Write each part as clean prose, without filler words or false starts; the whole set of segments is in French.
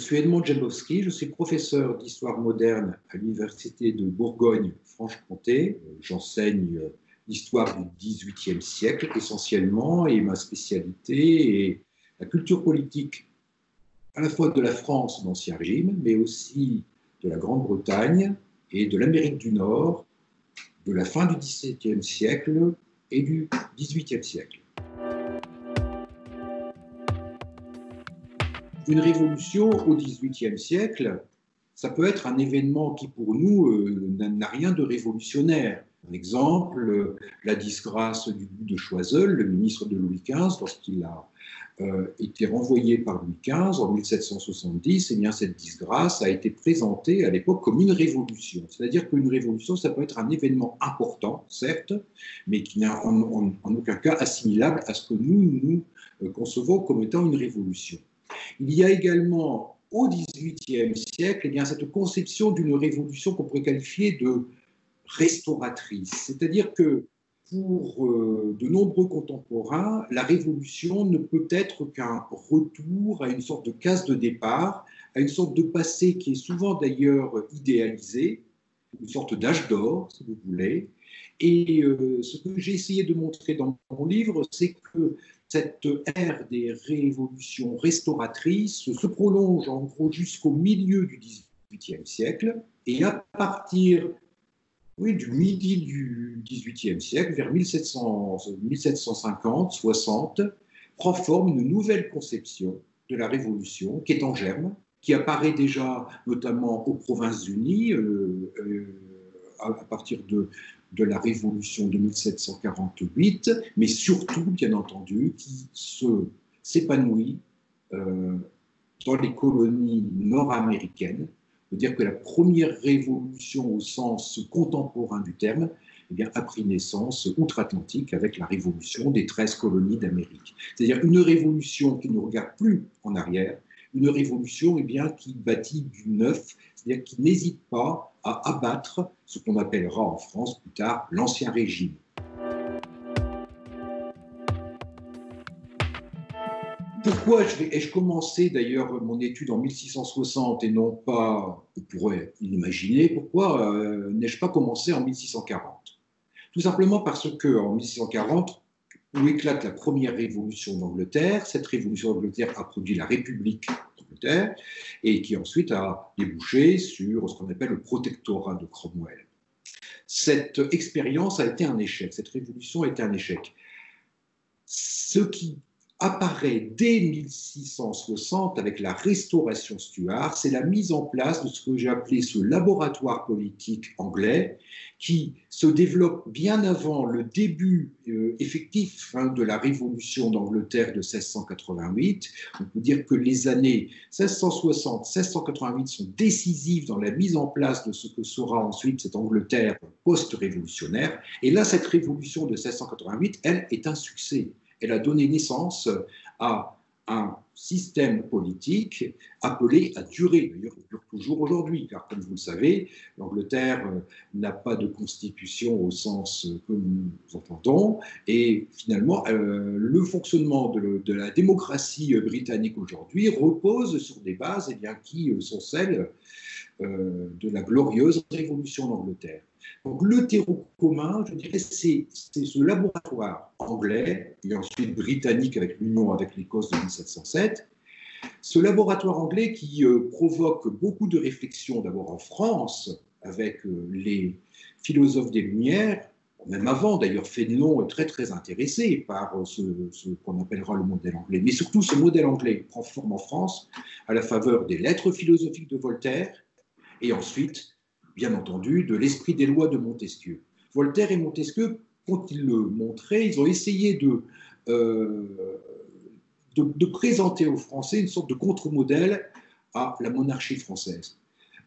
suis Edmond Djambowski, je suis professeur d'histoire moderne à l'Université de Bourgogne-Franche-Comté. J'enseigne l'histoire du XVIIIe siècle essentiellement et ma spécialité est la culture politique à la fois de la France d'Ancien Régime, mais aussi de la Grande-Bretagne et de l'Amérique du Nord, de la fin du XVIIe siècle et du XVIIIe siècle. Une révolution au XVIIIe siècle, ça peut être un événement qui, pour nous, n'a rien de révolutionnaire. Par exemple, la disgrâce du duc de Choiseul, le ministre de Louis XV, lorsqu'il a été renvoyé par Louis XV en 1770, eh bien, cette disgrâce a été présentée à l'époque comme une révolution. C'est-à-dire qu'une révolution, ça peut être un événement important, certes, mais qui n'est en aucun cas assimilable à ce que nous concevons comme étant une révolution. Il y a également, au XVIIIe siècle, eh bien, cette conception d'une révolution qu'on pourrait qualifier de restauratrice. C'est-à-dire que pour de nombreux contemporains, la révolution ne peut être qu'un retour à une sorte de case de départ, à une sorte de passé qui est souvent d'ailleurs idéalisé, une sorte d'âge d'or, si vous voulez. Et ce que j'ai essayé de montrer dans mon livre, c'est que cette ère des révolutions restauratrices se prolonge en gros jusqu'au milieu du XVIIIe siècle, et à partir du midi du XVIIIe siècle, vers 1750-60, prend forme une nouvelle conception de la Révolution qui est en germe, qui apparaît déjà notamment aux Provinces-Unies à partir de la Révolution de 1748, mais surtout, bien entendu, qui s'épanouit dans les colonies nord-américaines. On peut dire que la première révolution au sens contemporain du terme a pris naissance outre-Atlantique avec la révolution des 13 colonies d'Amérique. C'est-à-dire une révolution qui ne regarde plus en arrière, une révolution qui bâtit du neuf, c'est-à-dire qui n'hésite pas à abattre ce qu'on appellera en France plus tard l'Ancien Régime. Pourquoi ai-je commencé d'ailleurs mon étude en 1660 et non pas, on pourrait l'imaginer, pourquoi n'ai-je pas commencé en 1640? Tout simplement parce qu'en 1640, où éclate la première révolution d'Angleterre, cette révolution d'Angleterre a produit la République d'Angleterre et qui ensuite a débouché sur ce qu'on appelle le protectorat de Cromwell. Cette expérience a été un échec, cette révolution a été un échec. Ce qui apparaît dès 1660 avec la restauration Stuart, c'est la mise en place de ce que j'ai appelé ce laboratoire politique anglais qui se développe bien avant le début effectif de la Révolution d'Angleterre de 1688. On peut dire que les années 1660-1688 sont décisives dans la mise en place de ce que sera ensuite cette Angleterre post-révolutionnaire. Et là, cette révolution de 1688, elle, est un succès. Elle a donné naissance à un système politique appelé à durer. D'ailleurs, il dure toujours aujourd'hui, car comme vous le savez, l'Angleterre n'a pas de constitution au sens que nous entendons, et finalement, le fonctionnement de la démocratie britannique aujourd'hui repose sur des bases qui sont celles de la glorieuse Révolution d'Angleterre. Donc le terreau commun, je dirais, c'est ce laboratoire anglais, et ensuite britannique avec l'union avec l'Écosse de 1707, ce laboratoire anglais qui provoque beaucoup de réflexions, d'abord en France, avec les philosophes des Lumières, même avant, d'ailleurs, Fénelon est très très intéressé par ce qu'on appellera le modèle anglais, mais surtout ce modèle anglais prend forme en France à la faveur des lettres philosophiques de Voltaire, et ensuite, bien entendu, de l'esprit des lois de Montesquieu. Voltaire et Montesquieu, quand ils le montraient, ils ont essayé de présenter aux Français une sorte de contre-modèle à la monarchie française,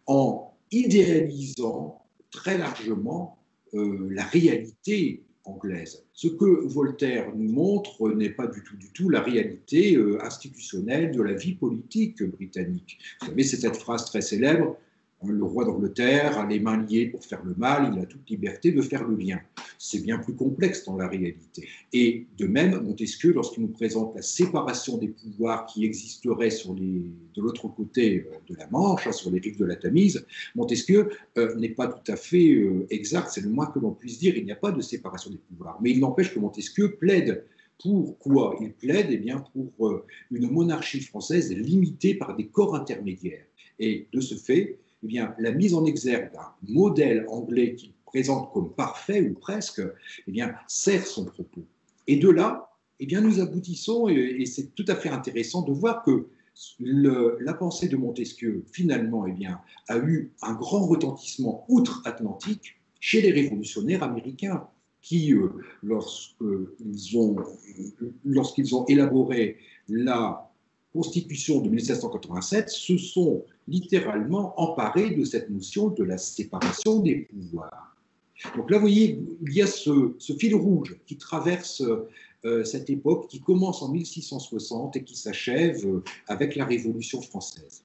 en idéalisant très largement la réalité anglaise. Ce que Voltaire nous montre n'est pas du tout la réalité institutionnelle de la vie politique britannique. Vous savez, c'est cette phrase très célèbre: le roi d'Angleterre a les mains liées pour faire le mal, il a toute liberté de faire le bien. c'est bien plus complexe dans la réalité. Et de même, Montesquieu, lorsqu'il nous présente la séparation des pouvoirs qui existerait de l'autre côté de la Manche, hein, sur les rives de la Tamise, Montesquieu n'est pas tout à fait exact, c'est le moins que l'on puisse dire, il n'y a pas de séparation des pouvoirs. Mais il n'empêche que Montesquieu plaide. Pour quoi il plaide? Eh bien, pour une monarchie française limitée par des corps intermédiaires. Et de ce fait, eh bien, la mise en exergue d'un modèle anglais qu'il présente comme parfait ou presque, eh bien, sert son propos. Et de là, eh bien, nous aboutissons, et c'est tout à fait intéressant de voir que la pensée de Montesquieu, finalement, eh bien, a eu un grand retentissement outre-Atlantique chez les révolutionnaires américains qui, lorsqu'ils ont élaboré la Constitution de 1787, se sont littéralement emparés de cette notion de la séparation des pouvoirs. Donc là, vous voyez, il y a ce fil rouge qui traverse cette époque, qui commence en 1660 et qui s'achève avec la Révolution française.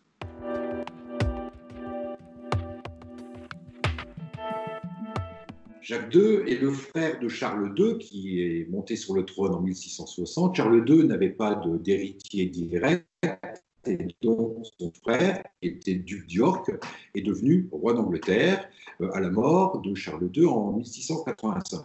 Jacques II est le frère de Charles II, qui est monté sur le trône en 1660. Charles II n'avait pas d'héritier direct, et donc son frère, qui était duc d'York, est devenu roi d'Angleterre à la mort de Charles II en 1685.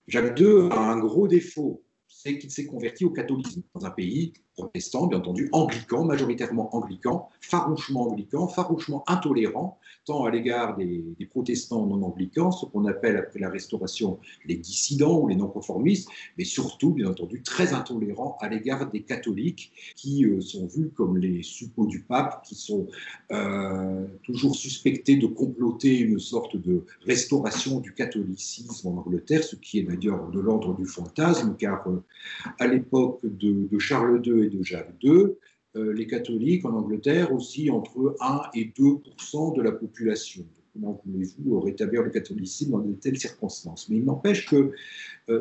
Jacques II a un gros défaut, c'est qu'il s'est converti au catholicisme dans un pays protestant, bien entendu, anglican, majoritairement anglican, farouchement intolérant, tant à l'égard des protestants non anglicans, ce qu'on appelle après la Restauration les dissidents ou les non-conformistes, mais surtout, bien entendu, très intolérant à l'égard des catholiques qui sont vus comme les suppôts du pape, qui sont toujours suspectés de comploter une sorte de restauration du catholicisme en Angleterre, ce qui est d'ailleurs de l'ordre du fantasme, car à l'époque de Charles II et de Jacques II, les catholiques en Angleterre aussi entre 1 et 2% de la population. Comment voulez-vous rétablir le catholicisme dans de telles circonstances? Mais il n'empêche que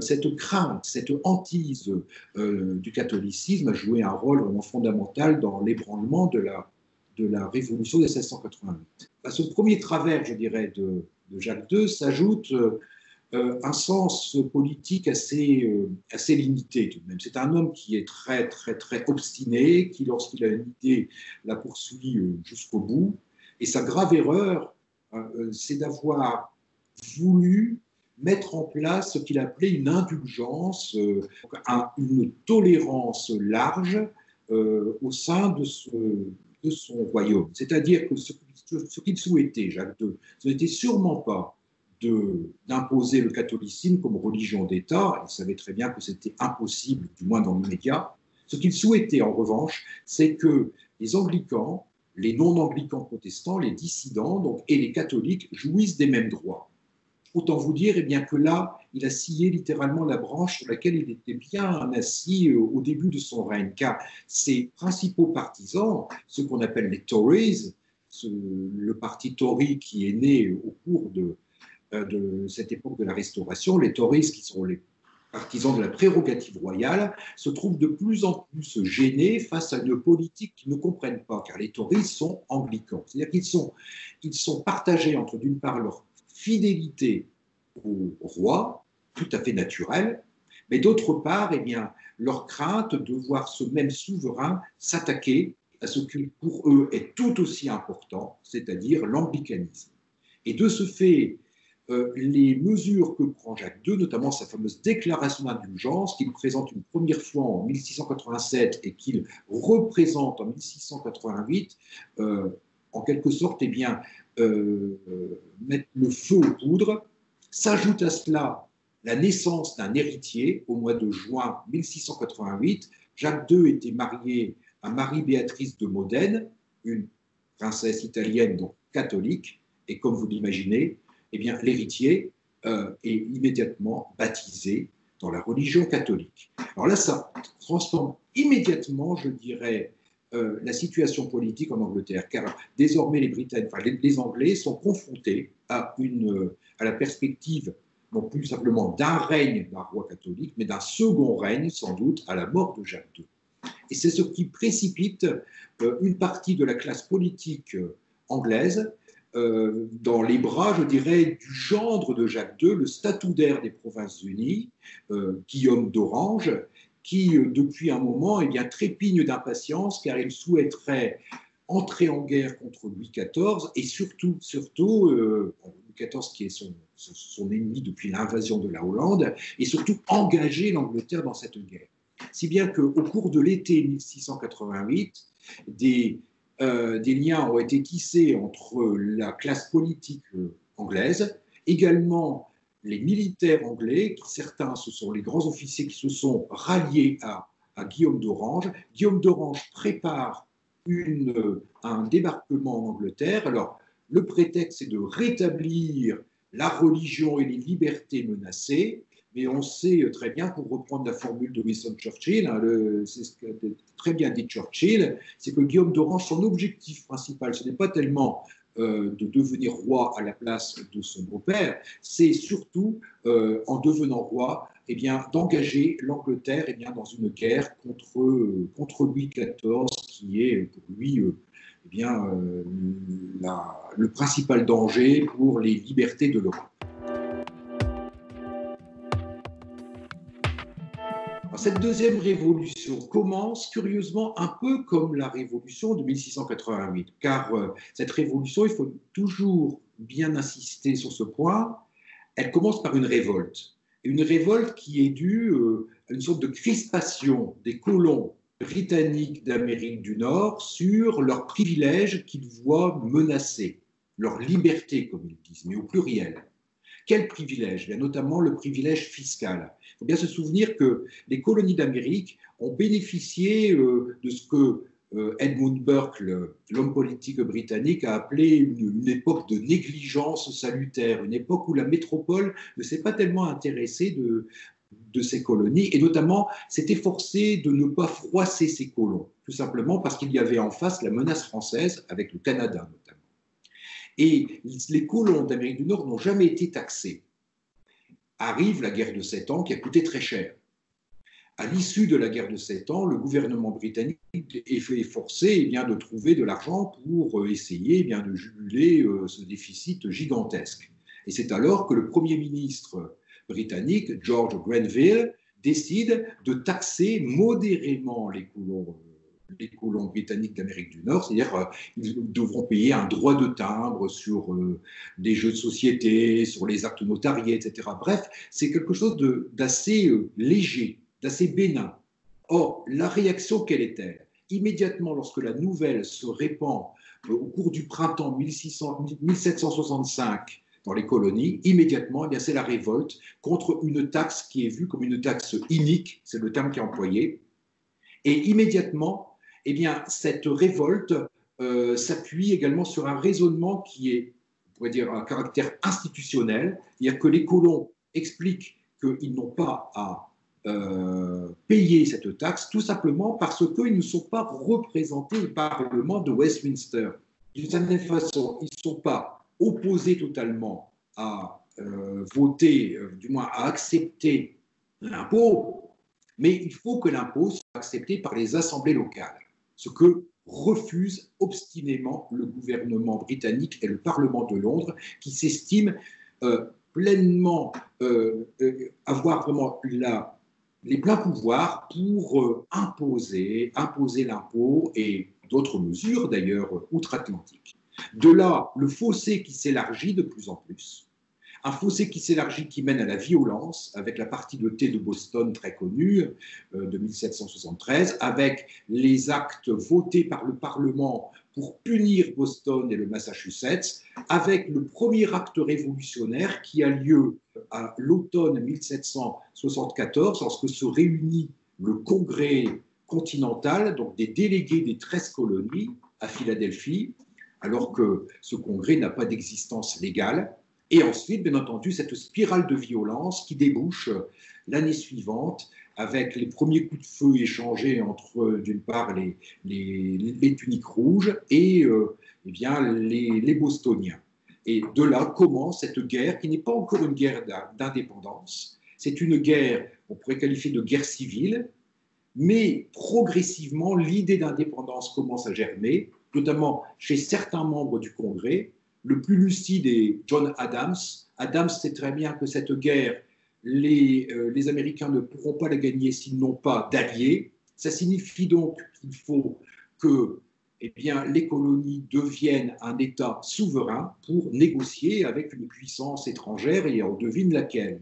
cette crainte, cette hantise du catholicisme a joué un rôle vraiment fondamental dans l'ébranlement de la Révolution de 1688. À ce premier travers, je dirais, de Jacques II s'ajoute un sens politique assez limité tout de même. C'est un homme qui est très obstiné, qui lorsqu'il a une idée la poursuit jusqu'au bout. Et sa grave erreur, c'est d'avoir voulu mettre en place ce qu'il appelait une indulgence, une tolérance large au sein de son royaume. C'est-à-dire que ce qu'il souhaitait, Jacques II, ce n'était sûrement pas d'imposer le catholicisme comme religion d'État. Il savait très bien que c'était impossible, du moins dans l'immédiat. Ce qu'il souhaitait, en revanche, c'est que les anglicans, les non-anglicans protestants, les dissidents donc, et les catholiques jouissent des mêmes droits. Autant vous dire eh bien, que là, il a scié littéralement la branche sur laquelle il était bien assis au début de son règne, car ses principaux partisans, ceux qu'on appelle les Tories, le parti Tory qui est né au cours de cette époque de la Restauration, les Tories, qui sont les partisans de la prérogative royale, se trouvent de plus en plus gênés face à une politique qu'ils ne comprennent pas, car les Tories sont anglicans. C'est-à-dire qu'ils sont partagés entre, d'une part, leur fidélité au roi, tout à fait naturelle, mais d'autre part, eh bien, leur crainte de voir ce même souverain s'attaquer à ce qui, pour eux, est tout aussi important, c'est-à-dire l'anglicanisme. Et de ce fait, les mesures que prend Jacques II, notamment sa fameuse déclaration d'indulgence qu'il présente une première fois en 1687 et qu'il représente en 1688, en quelque sorte, eh bien, mettre le feu aux poudres. S'ajoute à cela la naissance d'un héritier au mois de juin 1688. Jacques II était marié à Marie-Béatrice de Modène, une princesse italienne donc catholique, et comme vous l'imaginez, eh bien, l'héritier est immédiatement baptisé dans la religion catholique. Alors là, ça transforme immédiatement, je dirais, la situation politique en Angleterre, car désormais les Anglais sont confrontés à la perspective non plus simplement d'un règne d'un roi catholique, mais d'un second règne, sans doute, à la mort de Jacques II. Et c'est ce qui précipite une partie de la classe politique anglaise dans les bras, je dirais, du gendre de Jacques II, le statutaire des Provinces-Unies, Guillaume d'Orange, qui, depuis un moment, eh bien, trépigne d'impatience car il souhaiterait entrer en guerre contre Louis XIV et surtout Louis XIV qui est son ennemi depuis l'invasion de la Hollande, et surtout engager l'Angleterre dans cette guerre. Si bien qu'au cours de l'été 1688, des liens ont été tissés entre la classe politique anglaise, également les militaires anglais, qui certains, ce sont les grands officiers qui se sont ralliés à Guillaume d'Orange. Guillaume d'Orange prépare un débarquement en Angleterre. Alors, le prétexte, c'est de rétablir la religion et les libertés menacées, mais on sait très bien, pour reprendre la formule de Winston Churchill, hein, c'est ce qu'a très bien dit Churchill, c'est que Guillaume d'Orange, son objectif principal, ce n'est pas tellement de devenir roi à la place de son beau-père, c'est surtout, en devenant roi, eh bien, d'engager l'Angleterre, eh bien, dans une guerre contre Louis XIV, qui est pour lui eh bien, le principal danger pour les libertés de l'Europe. Cette deuxième révolution commence curieusement un peu comme la révolution de 1688, car cette révolution, il faut toujours bien insister sur ce point, elle commence par une révolte qui est due à une sorte de crispation des colons britanniques d'Amérique du Nord sur leurs privilèges qu'ils voient menacés, leur liberté, comme ils disent, mais au pluriel. Quel privilège? Notamment le privilège fiscal. Il faut bien se souvenir que les colonies d'Amérique ont bénéficié de ce que Edmund Burke, l'homme politique britannique, a appelé une époque de négligence salutaire, une époque où la métropole ne s'est pas tellement intéressée de ces colonies, et notamment s'est efforcée de ne pas froisser ses colons, tout simplement parce qu'il y avait en face la menace française avec le Canada notamment. Et les colons d'Amérique du Nord n'ont jamais été taxés. Arrive la guerre de 7 ans qui a coûté très cher. À l'issue de la guerre de 7 ans, le gouvernement britannique est forcé eh bien, de trouver de l'argent pour essayer eh bien, de juguler ce déficit gigantesque. Et c'est alors que le Premier ministre britannique, George Grenville, décide de taxer modérément les colons britanniques d'Amérique du Nord, c'est-à-dire ils devront payer un droit de timbre sur des jeux de société, sur les actes notariés, etc. Bref, c'est quelque chose d'assez léger, d'assez bénin. Or, la réaction, quelle est-elle? Immédiatement, lorsque la nouvelle se répand au cours du printemps 1765 dans les colonies, immédiatement, c'est la révolte contre une taxe qui est vue comme une taxe inique, c'est le terme qui est employé, et immédiatement, eh bien, cette révolte s'appuie également sur un raisonnement qui est, on pourrait dire, un caractère institutionnel, c'est-à-dire que les colons expliquent qu'ils n'ont pas à payer cette taxe, tout simplement parce qu'ils ne sont pas représentés au Parlement de Westminster. D'une certaine façon, ils ne sont pas opposés totalement à voter, du moins à accepter l'impôt, mais il faut que l'impôt soit accepté par les assemblées locales, ce que refuse obstinément le gouvernement britannique et le Parlement de Londres, qui s'estiment pleinement avoir vraiment les pleins pouvoirs pour imposer l'impôt et d'autres mesures d'ailleurs outre-Atlantique. De là, le fossé qui s'élargit de plus en plus, un fossé qui s'élargit, qui mène à la violence, avec la partie de thé de Boston très connue de 1773, avec les actes votés par le Parlement pour punir Boston et le Massachusetts, avec le premier acte révolutionnaire qui a lieu à l'automne 1774, lorsque se réunit le Congrès continental, donc des délégués des 13 colonies à Philadelphie, alors que ce congrès n'a pas d'existence légale. Et ensuite, bien entendu, cette spirale de violence qui débouche l'année suivante avec les premiers coups de feu échangés entre, d'une part, les tuniques rouges et eh bien, les Bostoniens. Et de là commence cette guerre qui n'est pas encore une guerre d'indépendance. C'est une guerre, on pourrait qualifier de guerre civile, mais progressivement, l'idée d'indépendance commence à germer, notamment chez certains membres du Congrès, le plus lucide est John Adams. Adams sait très bien que cette guerre, les Américains ne pourront pas la gagner s'ils n'ont pas d'alliés. Ça signifie donc qu'il faut que eh bien, les colonies deviennent un État souverain pour négocier avec une puissance étrangère, et on devine laquelle.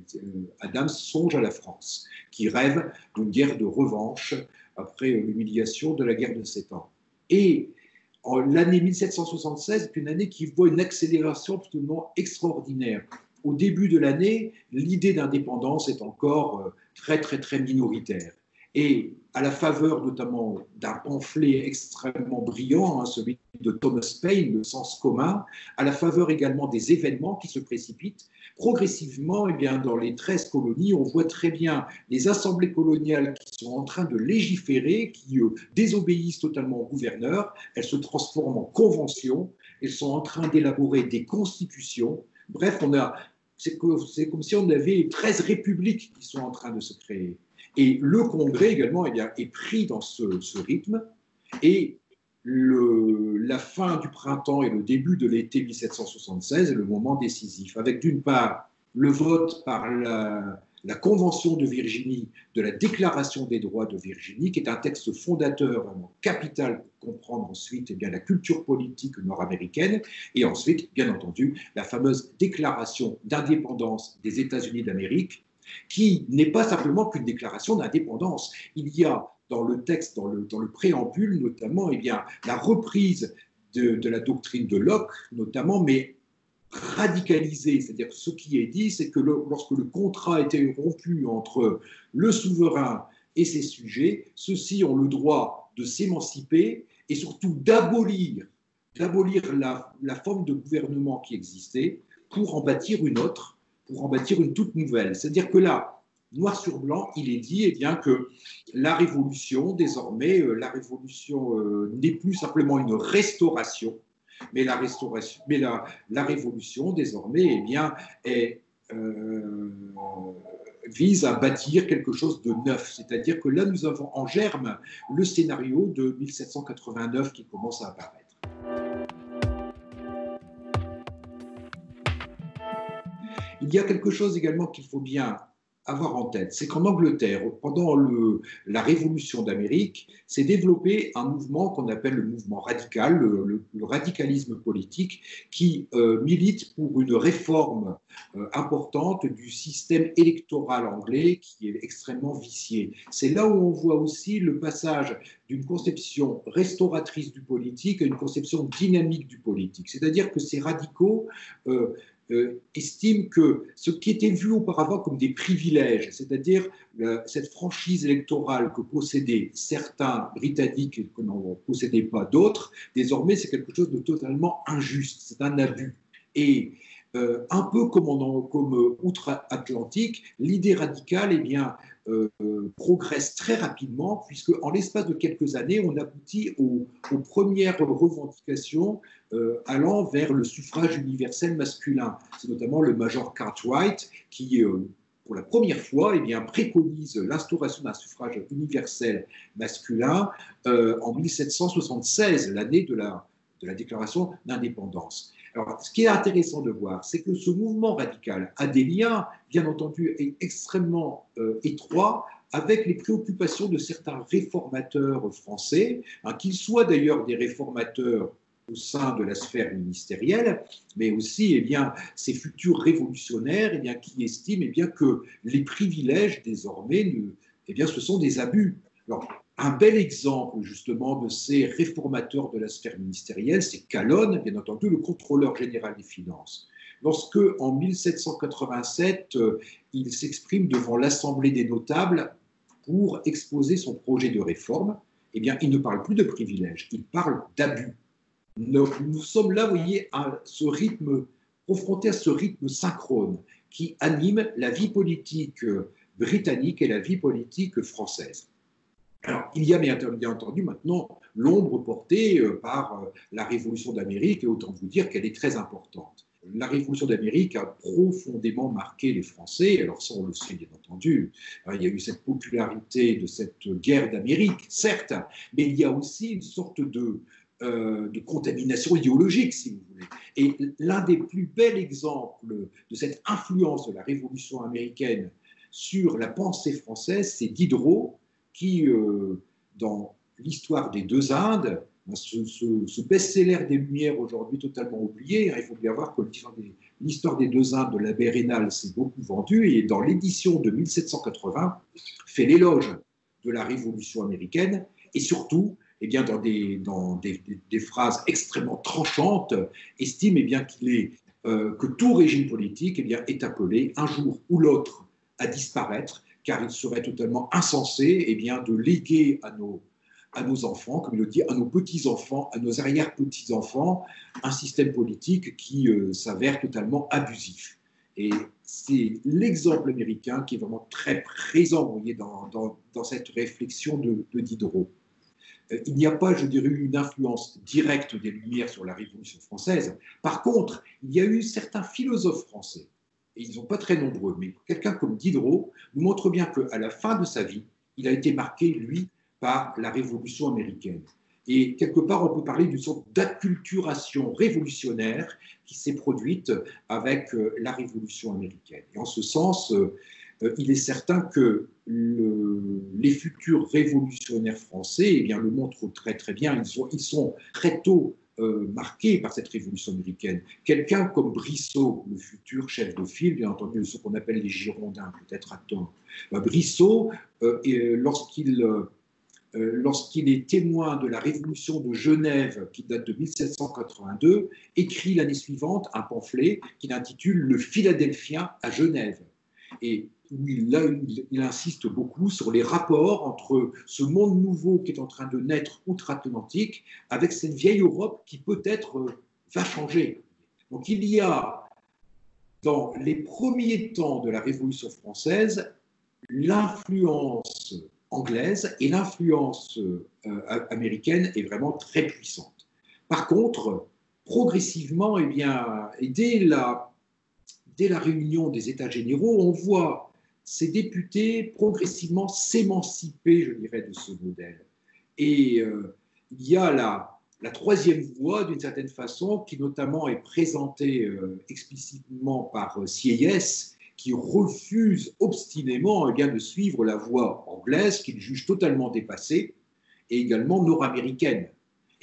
Adams songe à la France, qui rêve d'une guerre de revanche après l'humiliation de la guerre de 7 ans. Et l'année 1776 est une année qui voit une accélération absolument extraordinaire. Au début de l'année, l'idée d'indépendance est encore très, très, très minoritaire. Et à la faveur notamment d'un pamphlet extrêmement brillant, hein, celui de Thomas Paine, Le sens commun, à la faveur également des événements qui se précipitent, progressivement, eh bien, dans les 13 colonies, on voit très bien les assemblées coloniales qui sont en train de légiférer, qui désobéissent totalement au gouverneur, elles se transforment en conventions, elles sont en train d'élaborer des constitutions. Bref, c'est comme si on avait 13 républiques qui sont en train de se créer. Et le Congrès également eh bien, est pris dans ce rythme, et la fin du printemps et le début de l'été 1776 est le moment décisif, avec d'une part le vote par la Convention de Virginie de la Déclaration des droits de Virginie, qui est un texte fondateur vraiment capital pour comprendre ensuite eh bien, la culture politique nord-américaine, et ensuite, bien entendu, la fameuse Déclaration d'indépendance des États-Unis d'Amérique, qui n'est pas simplement qu'une déclaration d'indépendance. Il y a dans le texte, dans le préambule notamment, eh bien, la reprise de la doctrine de Locke, notamment, mais radicalisée. C'est-à-dire que ce qui est dit, c'est que lorsque le contrat a été rompu entre le souverain et ses sujets, ceux-ci ont le droit de s'émanciper et surtout d'abolir la forme de gouvernement qui existait pour en bâtir une autre, pour en bâtir une toute nouvelle. C'est-à-dire que là, noir sur blanc, il est dit eh bien, que la révolution, désormais, la révolution n'est plus simplement une restauration, mais la révolution, désormais, eh bien, vise à bâtir quelque chose de neuf. C'est-à-dire que là, nous avons en germe le scénario de 1789 qui commence à apparaître. Il y a quelque chose également qu'il faut bien avoir en tête, c'est qu'en Angleterre, pendant la Révolution d'Amérique, s'est développé un mouvement qu'on appelle le mouvement radical, le radicalisme politique, qui milite pour une réforme importante du système électoral anglais qui est extrêmement vicié. C'est là où on voit aussi le passage d'une conception restauratrice du politique à une conception dynamique du politique. C'est-à-dire que ces radicaux estime que ce qui était vu auparavant comme des privilèges, c'est-à-dire cette franchise électorale que possédaient certains Britanniques et que n'en possédaient pas d'autres, désormais c'est quelque chose de totalement injuste, c'est un abus. Et un peu comme outre-Atlantique, l'idée radicale eh bien, progresse très rapidement, puisque en l'espace de quelques années, on aboutit aux premières revendications allant vers le suffrage universel masculin. C'est notamment le major Cartwright qui, pour la première fois, eh bien, préconise l'instauration d'un suffrage universel masculin en 1776, l'année de la déclaration d'indépendance. Alors, ce qui est intéressant de voir, c'est que ce mouvement radical a des liens, bien entendu, extrêmement étroits avec les préoccupations de certains réformateurs français, hein, qu'ils soient d'ailleurs des réformateurs au sein de la sphère ministérielle, mais aussi eh bien, ces futurs révolutionnaires eh bien, qui estiment eh bien, que les privilèges, désormais, eh bien, ce sont des abus. Alors, un bel exemple justement de ces réformateurs de la sphère ministérielle, c'est Calonne, bien entendu, le contrôleur général des finances. Lorsque, en 1787, il s'exprime devant l'Assemblée des notables pour exposer son projet de réforme, eh bien, il ne parle plus de privilèges, il parle d'abus. Nous sommes là, vous voyez, confrontés à ce rythme synchrone qui anime la vie politique britannique et la vie politique française. Alors, il y a bien entendu maintenant l'ombre portée par la Révolution d'Amérique, et autant vous dire qu'elle est très importante. La Révolution d'Amérique a profondément marqué les Français, alors ça on le sait bien entendu, il y a eu cette popularité de cette guerre d'Amérique, certes, mais il y a aussi une sorte de contamination idéologique, si vous voulez. Et l'un des plus bels exemples de cette influence de la Révolution américaine sur la pensée française, c'est Diderot, qui, dans l'histoire des deux Indes, ce best-seller des Lumières aujourd'hui totalement oublié, il faut bien voir que l'histoire des deux Indes de l'abbé Raynal s'est beaucoup vendue, et dans l'édition de 1780, fait l'éloge de la Révolution américaine, et surtout, eh bien, dans des phrases extrêmement tranchantes, estime eh bien, que tout régime politique eh bien, est appelé un jour ou l'autre à disparaître, car il serait totalement insensé eh bien, de léguer à nos enfants, comme il le dit, à nos petits-enfants, à nos arrière-petits-enfants, un système politique qui s'avère totalement abusif. Et c'est l'exemple américain qui est vraiment très présent, vous voyez, dans cette réflexion de Diderot. Il n'y a pas, je dirais, une influence directe des Lumières sur la Révolution française. Par contre, il y a eu certains philosophes français, et ils ne sont pas très nombreux, mais quelqu'un comme Diderot nous montre bien qu'à la fin de sa vie, il a été marqué, lui, par la Révolution américaine. Et quelque part, on peut parler d'une sorte d'acculturation révolutionnaire qui s'est produite avec la Révolution américaine. Et en ce sens, il est certain que les futurs révolutionnaires français eh bien, le montrent très très bien. Ils sont très tôt marqués par cette révolution américaine. Quelqu'un comme Brissot, le futur chef de file, bien entendu, ce qu'on appelle les Girondins, peut-être à tort. Brissot, lorsqu'il est témoin de la révolution de Genève, qui date de 1782, écrit l'année suivante un pamphlet qu'il intitule « Le Philadelphien à Genève ». Et où il insiste beaucoup sur les rapports entre ce monde nouveau qui est en train de naître outre-Atlantique avec cette vieille Europe qui peut-être va changer. Donc il y a, dans les premiers temps de la Révolution française, l'influence anglaise et l'influence américaine est vraiment très puissante. Par contre, progressivement, eh bien, et dès la réunion des États généraux, on voit ces députés progressivement s'émanciper, je dirais, de ce modèle. Et il y a la troisième voie, d'une certaine façon, qui notamment est présentée explicitement par Sieyès, qui refuse obstinément eh bien, de suivre la voie anglaise, qu'il juge totalement dépassée, et également nord-américaine.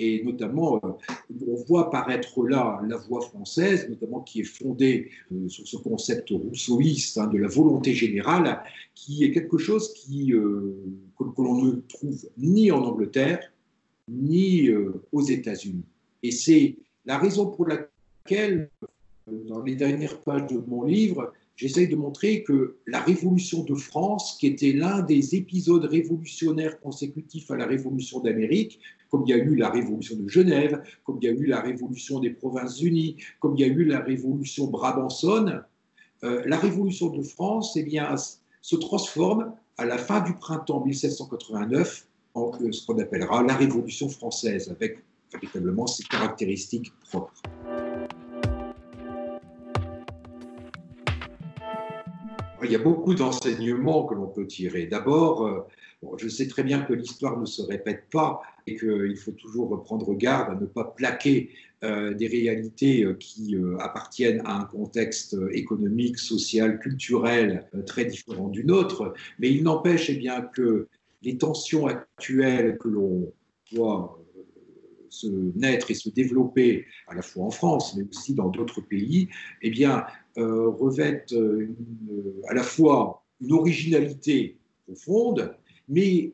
Et notamment, on voit apparaître là la voie française, notamment qui est fondée sur ce concept rousseauiste de la volonté générale, qui est quelque chose que l'on ne trouve ni en Angleterre, ni aux États-Unis. Et c'est la raison pour laquelle, dans les dernières pages de mon livre, j'essaye de montrer que la Révolution de France, qui était l'un des épisodes révolutionnaires consécutifs à la Révolution d'Amérique, comme il y a eu la Révolution de Genève, comme il y a eu la Révolution des Provinces-Unies, comme il y a eu la Révolution brabançonne, la Révolution de France eh bien, se transforme à la fin du printemps 1789 en ce qu'on appellera la Révolution française, avec véritablement ses caractéristiques propres. Il y a beaucoup d'enseignements que l'on peut tirer. D'abord, je sais très bien que l'histoire ne se répète pas et qu'il faut toujours prendre garde à ne pas plaquer des réalités qui appartiennent à un contexte économique, social, culturel très différent du nôtre. Mais il n'empêche eh bien, que les tensions actuelles que l'on voit se naître et se développer à la fois en France, mais aussi dans d'autres pays, eh bien, revêtent à la fois une originalité profonde, mais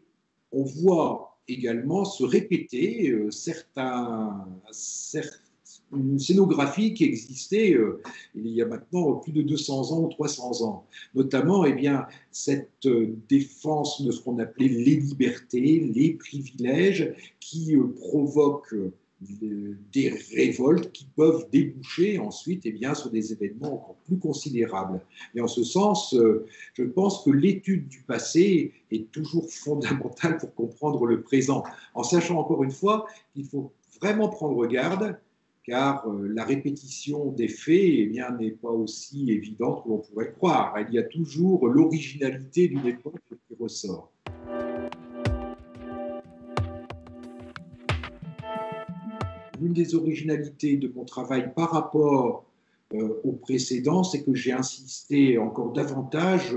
on voit également se répéter une scénographie qui existait il y a maintenant plus de 200 ans ou 300 ans. Notamment, eh bien, cette défense de ce qu'on appelait les libertés, les privilèges, qui provoquent des révoltes qui peuvent déboucher ensuite eh bien, sur des événements encore plus considérables. Et en ce sens, je pense que l'étude du passé est toujours fondamentale pour comprendre le présent, en sachant encore une fois qu'il faut vraiment prendre garde, car la répétition des faits eh bien, n'est pas aussi évidente que l'on pourrait croire. Il y a toujours l'originalité d'une époque qui ressort. l'une des originalités de mon travail par rapport au précédent, c'est que j'ai insisté encore davantage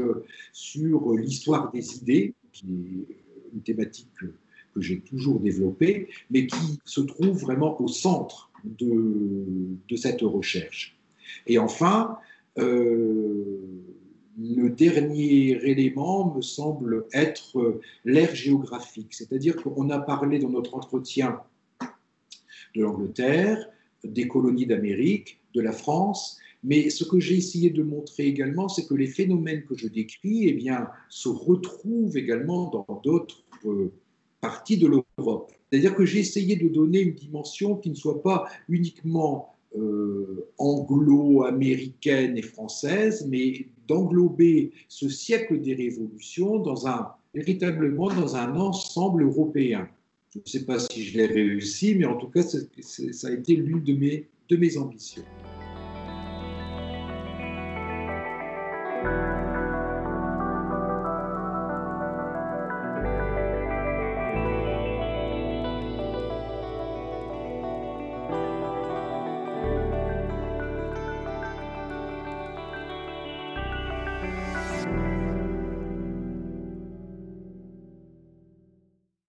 sur l'histoire des idées, qui est une thématique que j'ai toujours développée, mais qui se trouve vraiment au centre de cette recherche. Et enfin, le dernier élément me semble être l'ère géographique, c'est-à-dire qu'on a parlé dans notre entretien de l'Angleterre, des colonies d'Amérique, de la France, mais ce que j'ai essayé de montrer également, c'est que les phénomènes que je décris eh bien, se retrouvent également dans d'autres parties de l'Europe. C'est-à-dire que j'ai essayé de donner une dimension qui ne soit pas uniquement anglo-américaine et française, mais d'englober ce siècle des révolutions véritablement dans un ensemble européen. Je ne sais pas si je l'ai réussi, mais en tout cas, ça a été l'une de mes ambitions.